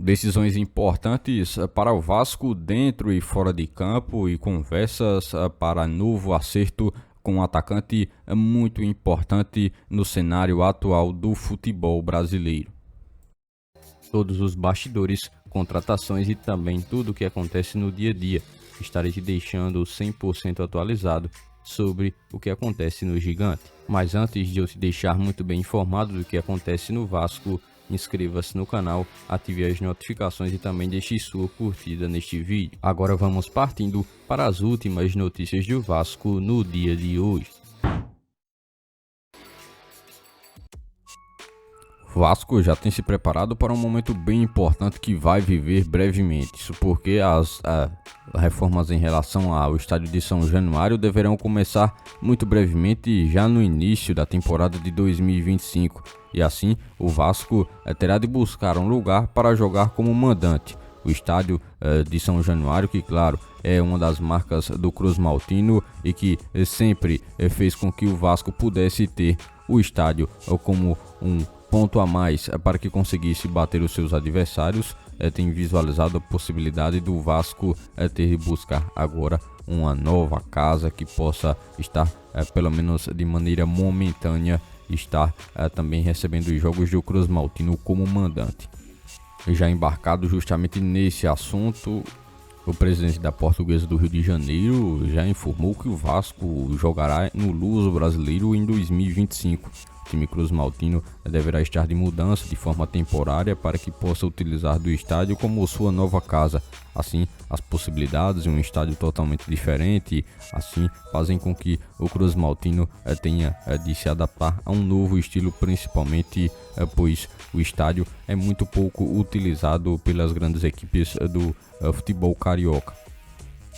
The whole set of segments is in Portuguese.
Decisões importantes para o Vasco dentro e fora de campo e conversas para novo acerto com um atacante muito importante no cenário atual do futebol brasileiro. Todos os bastidores, contratações e também tudo o que acontece no dia a dia. Estarei te deixando 100% atualizado sobre o que acontece no Gigante. Mas antes de eu te deixar muito bem informado do que acontece no Vasco, inscreva-se no canal, ative as notificações e também deixe sua curtida neste vídeo. Agora vamos partindo para as últimas notícias do Vasco no dia de hoje. O Vasco já tem se preparado para um momento bem importante que vai viver brevemente. Isso porque as reformas em relação ao estádio de São Januário deverão começar muito brevemente, já no início da temporada de 2025. E assim, o Vasco terá de buscar um lugar para jogar como mandante. O estádio de São Januário, que claro, é uma das marcas do Cruz Maltino e que sempre fez com que o Vasco pudesse ter o estádio como um ponto a mais para que conseguisse bater os seus adversários. Tem visualizado a possibilidade do Vasco ter de buscar agora uma nova casa que possa estar, pelo menos de maneira momentânea, estar também recebendo os jogos do Cruz Maltino como mandante. Já embarcado justamente nesse assunto, o presidente da Portuguesa do Rio de Janeiro já informou que o Vasco jogará no Luso Brasileiro em 2025. O time Cruz Maltino deverá estar de mudança de forma temporária para que possa utilizar do estádio como sua nova casa. Assim, as possibilidades de um estádio totalmente diferente assim fazem com que o Cruz Maltino tenha de se adaptar a um novo estilo, principalmente pois o estádio é muito pouco utilizado pelas grandes equipes do futebol carioca.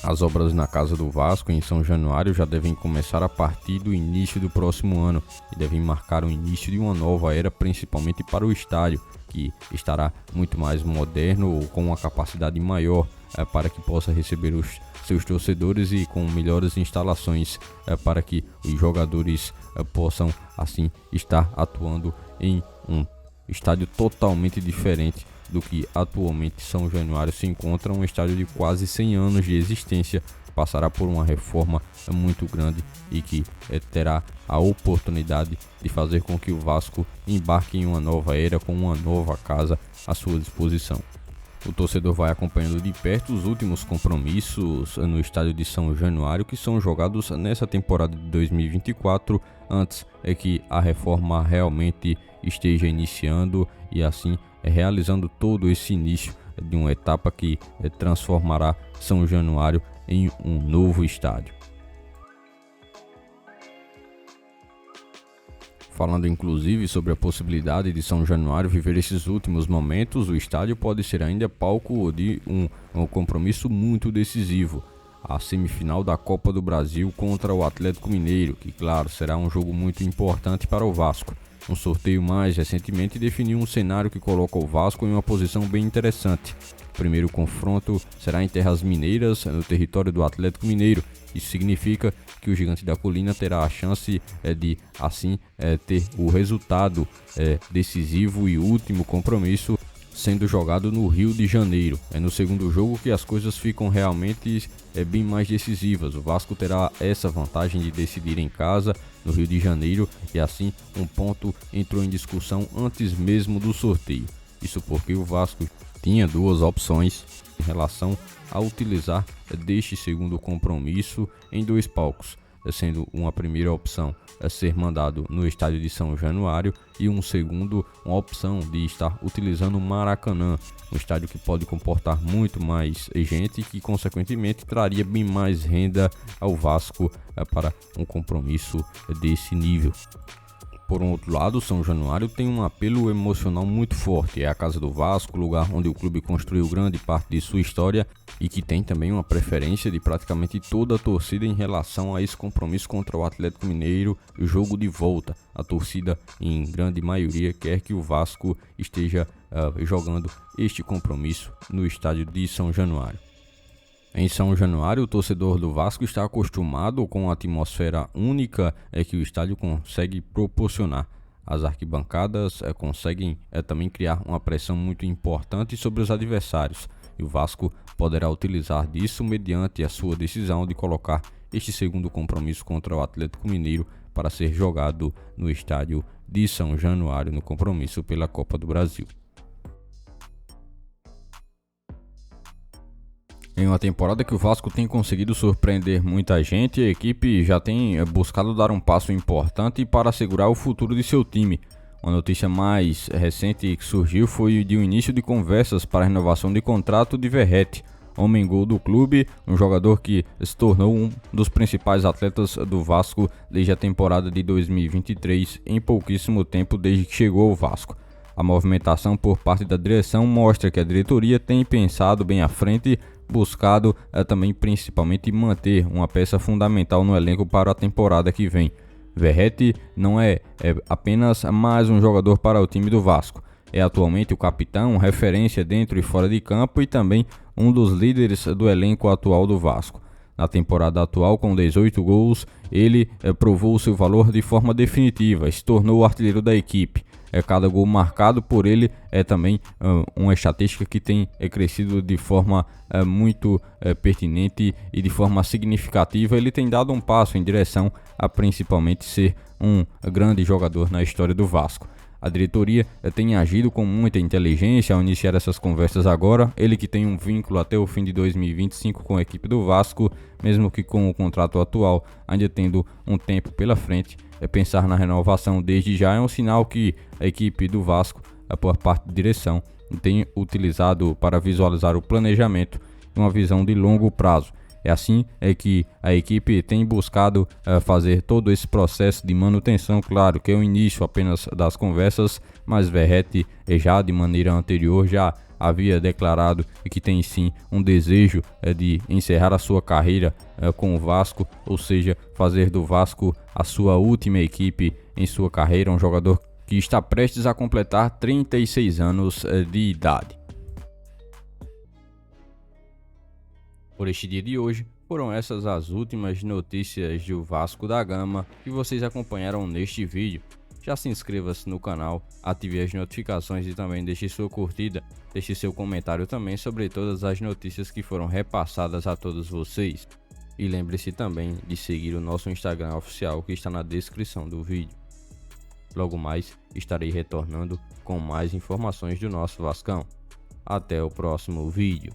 As obras na Casa do Vasco em São Januário já devem começar a partir do início do próximo ano e devem marcar o início de uma nova era, principalmente para o estádio, que estará muito mais moderno, com uma capacidade maior para que possa receber os seus torcedores e com melhores instalações para que os jogadores possam assim estar atuando em um estádio totalmente diferente do que atualmente São Januário se encontra, um estádio de quase 100 anos de existência, passará por uma reforma muito grande e que terá a oportunidade de fazer com que o Vasco embarque em uma nova era com uma nova casa à sua disposição. O torcedor vai acompanhando de perto os últimos compromissos no estádio de São Januário que são jogados nessa temporada de 2024, antes que a reforma realmente esteja iniciando e assim realizando todo esse início de uma etapa que transformará São Januário em um novo estádio. Falando inclusive sobre a possibilidade de São Januário viver esses últimos momentos, o estádio pode ser ainda palco de um compromisso muito decisivo. A semifinal da Copa do Brasil contra o Atlético Mineiro, que claro, será um jogo muito importante para o Vasco. Um sorteio mais recentemente definiu um cenário que coloca o Vasco em uma posição bem interessante. O primeiro confronto será em terras mineiras, no território do Atlético Mineiro. Isso significa que o Gigante da Colina terá a chance de, assim, ter o resultado decisivo e último compromisso sendo jogado no Rio de Janeiro. É no segundo jogo que as coisas ficam realmente bem mais decisivas. O Vasco terá essa vantagem de decidir em casa, no Rio de Janeiro, e assim um ponto entrou em discussão antes mesmo do sorteio. Isso porque o Vasco tinha duas opções em relação a utilizar deste segundo compromisso em dois palcos, sendo uma primeira opção ser mandado no estádio de São Januário e uma opção de estar utilizando o Maracanã, um estádio que pode comportar muito mais gente e que consequentemente traria bem mais renda ao Vasco para um compromisso desse nível. Por um outro lado, São Januário tem um apelo emocional muito forte. É a casa do Vasco, lugar onde o clube construiu grande parte de sua história e que tem também uma preferência de praticamente toda a torcida em relação a esse compromisso contra o Atlético Mineiro, o jogo de volta. A torcida, em grande maioria, quer que o Vasco esteja jogando este compromisso no estádio de São Januário. Em São Januário, o torcedor do Vasco está acostumado com a atmosfera única que o estádio consegue proporcionar. as arquibancadas conseguem também criar uma pressão muito importante sobre os adversários, e o Vasco poderá utilizar disso mediante a sua decisão de colocar este segundo compromisso contra o Atlético Mineiro para ser jogado no estádio de São Januário, no compromisso pela Copa do Brasil. Em uma temporada que o Vasco tem conseguido surpreender muita gente, a equipe já tem buscado dar um passo importante para assegurar o futuro de seu time. Uma notícia mais recente que surgiu foi de um início de conversas para a renovação de contrato de Verratti, homem-gol do clube, um jogador que se tornou um dos principais atletas do Vasco desde a temporada de 2023, em pouquíssimo tempo desde que chegou ao Vasco. A movimentação por parte da direção mostra que a diretoria tem pensado bem à frente, buscado também principalmente manter uma peça fundamental no elenco para a temporada que vem. Verratti não é apenas mais um jogador para o time do Vasco, é atualmente o capitão, referência dentro e fora de campo e também um dos líderes do elenco atual do Vasco. Na temporada atual, com 18 gols, ele provou seu valor de forma definitiva, se tornou o artilheiro da equipe. Cada gol marcado por ele é também uma estatística que tem crescido de forma muito pertinente e de forma significativa. Ele tem dado um passo em direção a principalmente ser um grande jogador na história do Vasco. A diretoria tem agido com muita inteligência ao iniciar essas conversas agora, ele que tem um vínculo até o fim de 2025 com a equipe do Vasco, mesmo que com o contrato atual ainda tendo um tempo pela frente. Pensar na renovação desde já é um sinal que a equipe do Vasco, por parte de direção, tem utilizado para visualizar o planejamento e uma visão de longo prazo. É assim que a equipe tem buscado fazer todo esse processo de manutenção. Claro que é o início apenas das conversas, mas Verratti já de maneira anterior já havia declarado que tem sim um desejo de encerrar a sua carreira com o Vasco, ou seja, fazer do Vasco a sua última equipe em sua carreira, um jogador que está prestes a completar 36 anos de idade. Por este dia de hoje, foram essas as últimas notícias do Vasco da Gama que vocês acompanharam neste vídeo. Já se inscreva-se no canal, ative as notificações e também deixe sua curtida, deixe seu comentário também sobre todas as notícias que foram repassadas a todos vocês. E lembre-se também de seguir o nosso Instagram oficial que está na descrição do vídeo. Logo mais estarei retornando com mais informações do nosso Vascão. Até o próximo vídeo.